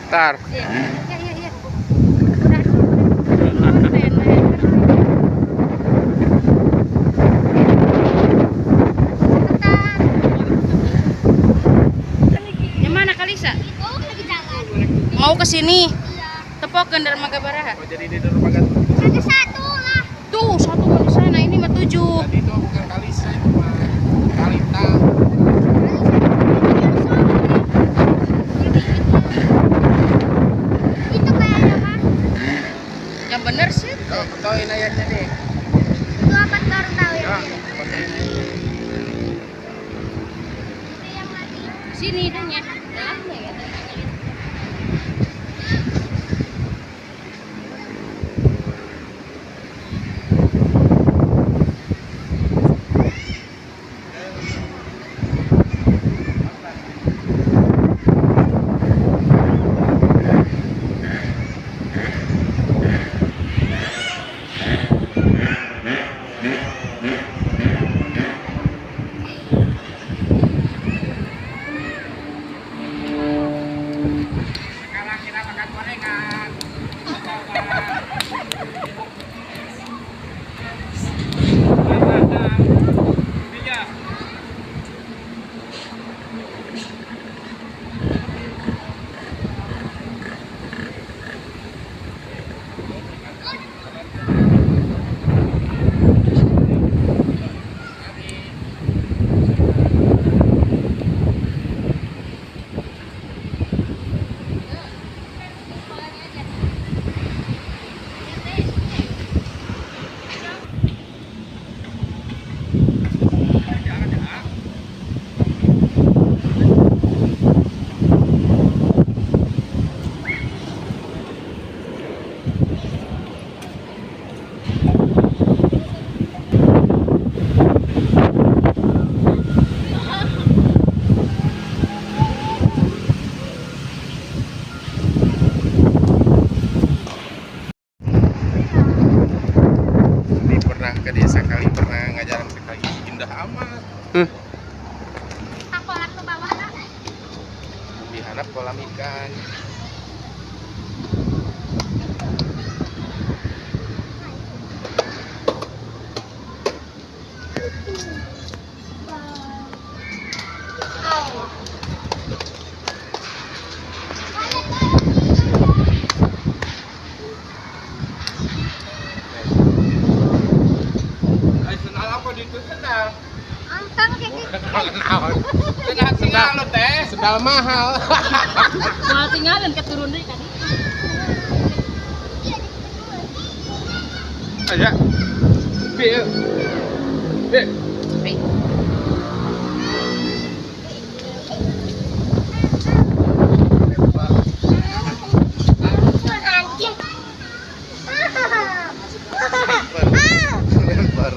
Bentar. Yang mana Kalisa? Mau ke sini. Tepokan Dermaga Baraha. Oh, jadi di Dermaga. Ada satu lah. Tuh, satu di sana, ini mah 7. Tadi itu bukan Kalisa, itu mah Kalita. Itu kayaknya mah. Yang bener sih. Kau ayatnya deh. Itu apa baru tahu ya? Sini dan ya. Kolam nu bawah na. Diharap kolam ikan. Ay, senal apa dito senal? Antang kayak gitu. Senal senal lo teh. Senal mahal. Mahal tinggalan keturun deui kan. Aja. Bi. Bi. Anjing. Lempar.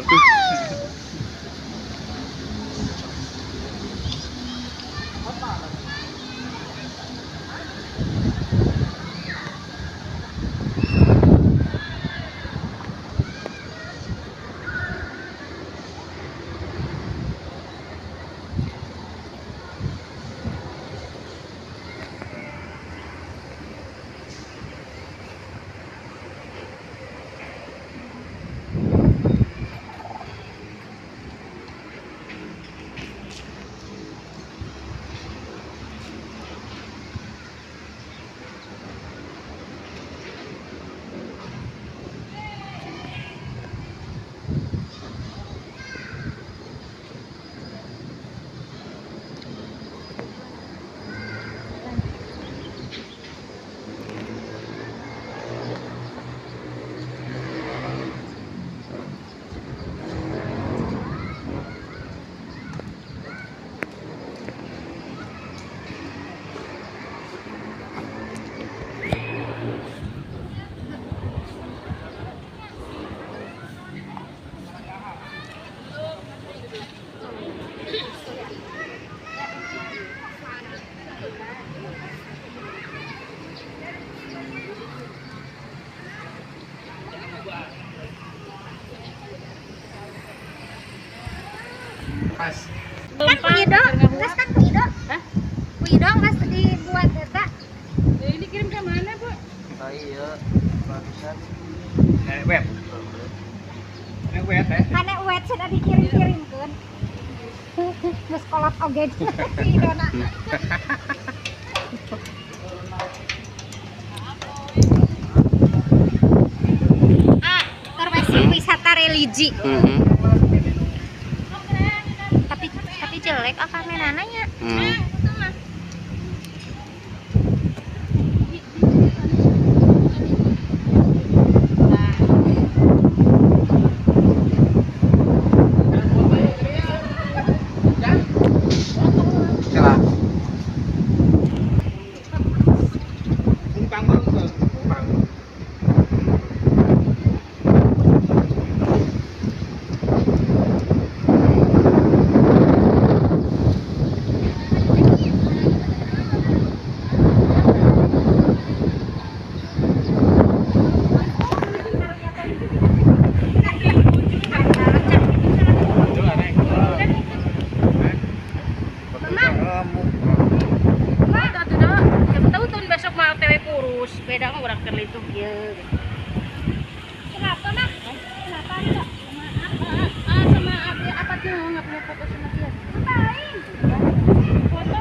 Pas. Kan kuido, gas kan kuido. Hah? Kuido gas dibuat eta. Ini kirim ke mana, Bu? Oh iya, barusan. Web. Web teh. Kana wet sudah dikirim-kirimkeun. Geus kolot oge kuidona. Ah, terwesi wisata religi. Tapi jelek kamenana nya. Celah. Kumpang bang, kumpang. Besok mau TW kurus, beda mah urang keur lituh ieu. Kenapa, Nak? Kenapa enggak? Sama apa tuh nggak punya foto sama dia? Ngapain? Foto?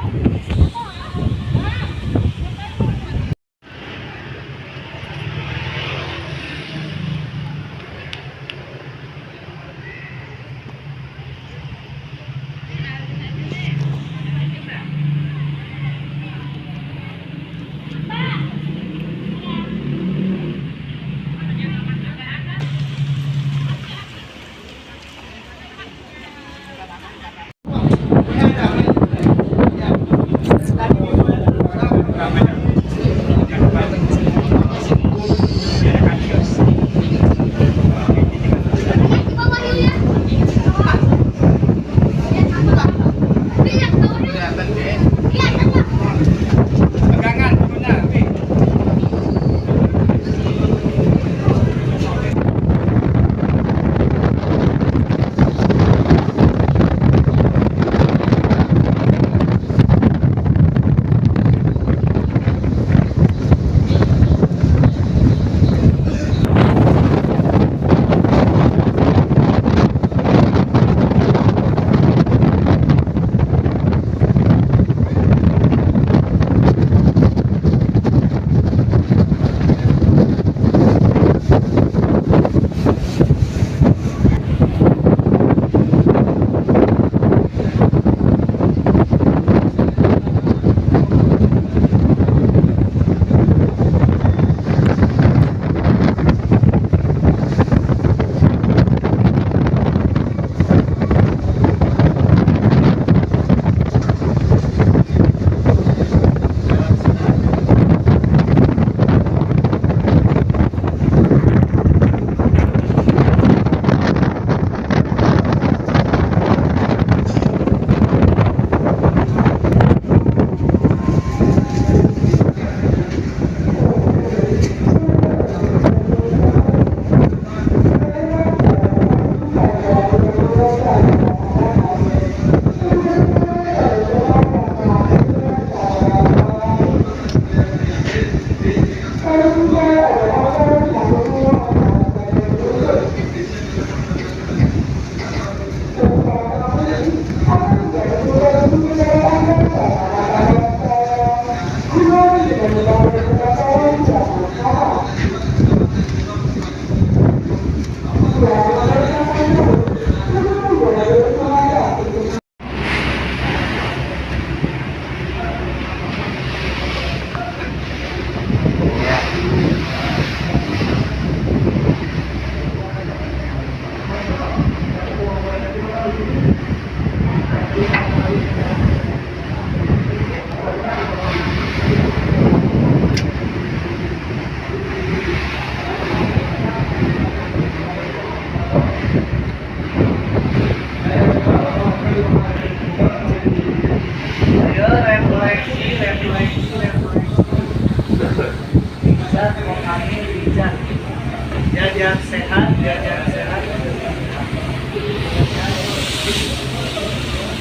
Jajan sehat, jajan sehat.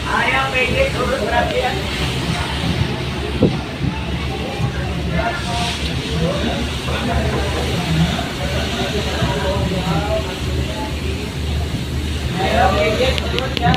Ayo PG turun perhatian. Ayo PG turun ya.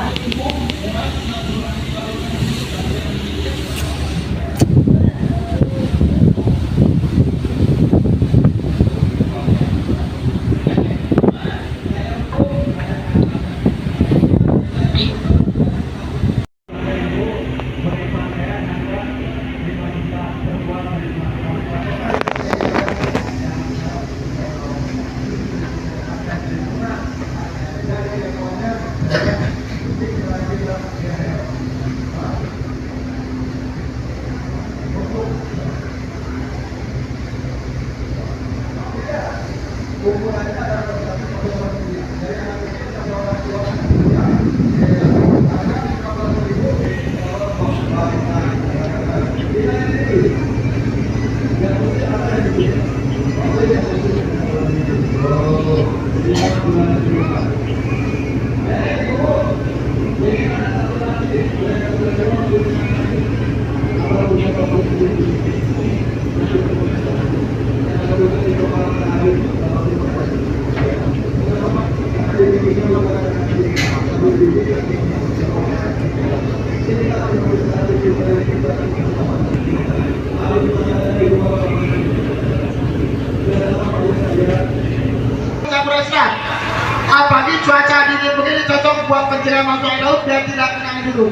Apalagi cuaca dingin begini cocok buat pencerian air laut biar tidak kena dulu.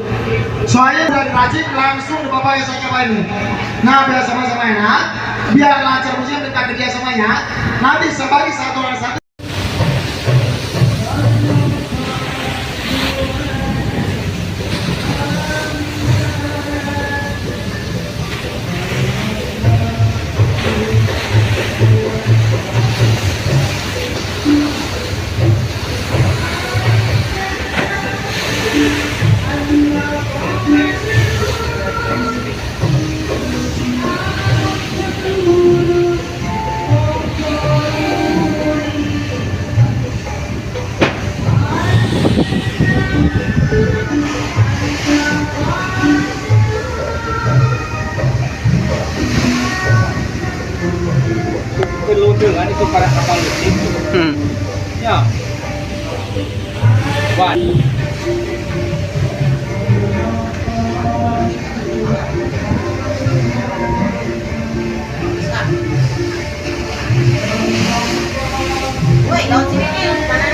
Soalnya dari racik langsung di bawah saya coba ini. Nah biar sama-sama enak, biar lancar musim kita kerja semuanya. Nanti sebagi satu orang satu. Peluncuran itu para kapal listrik. Ya. Wah. Woi, laut sini mana?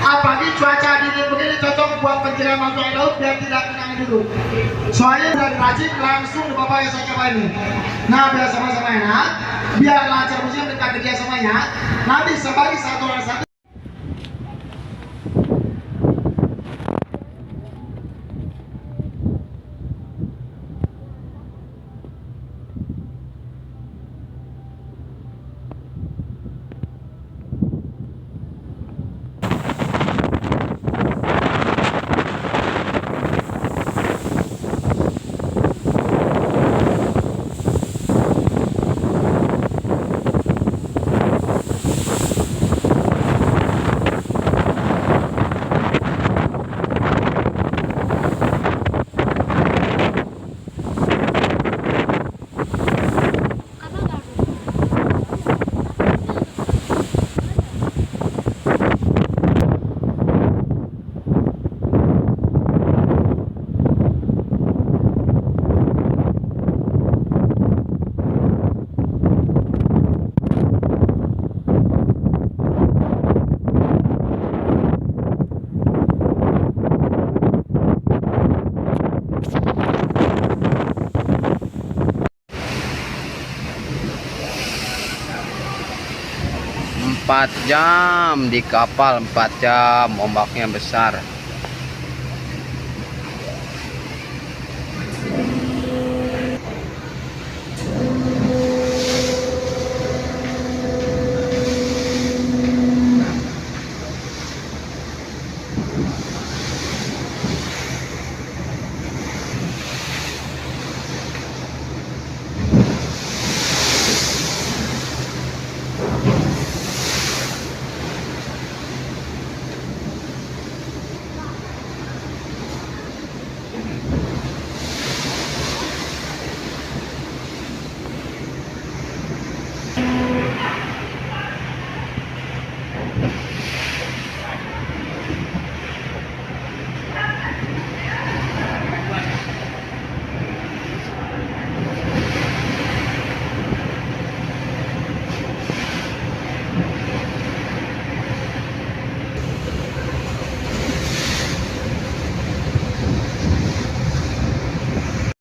Apalagi cuaca dingin begini cocok buat pencarian masuk air laut biar tidak kena angin dulu. Soalnya dari racik langsung di bawah yang saya coba ini. Nah biar sama-sama enak, biar lancar musim dekat kerja semuanya. Nanti sebagi satu orang satu. Empat jam di kapal, 4 jam, ombaknya besar.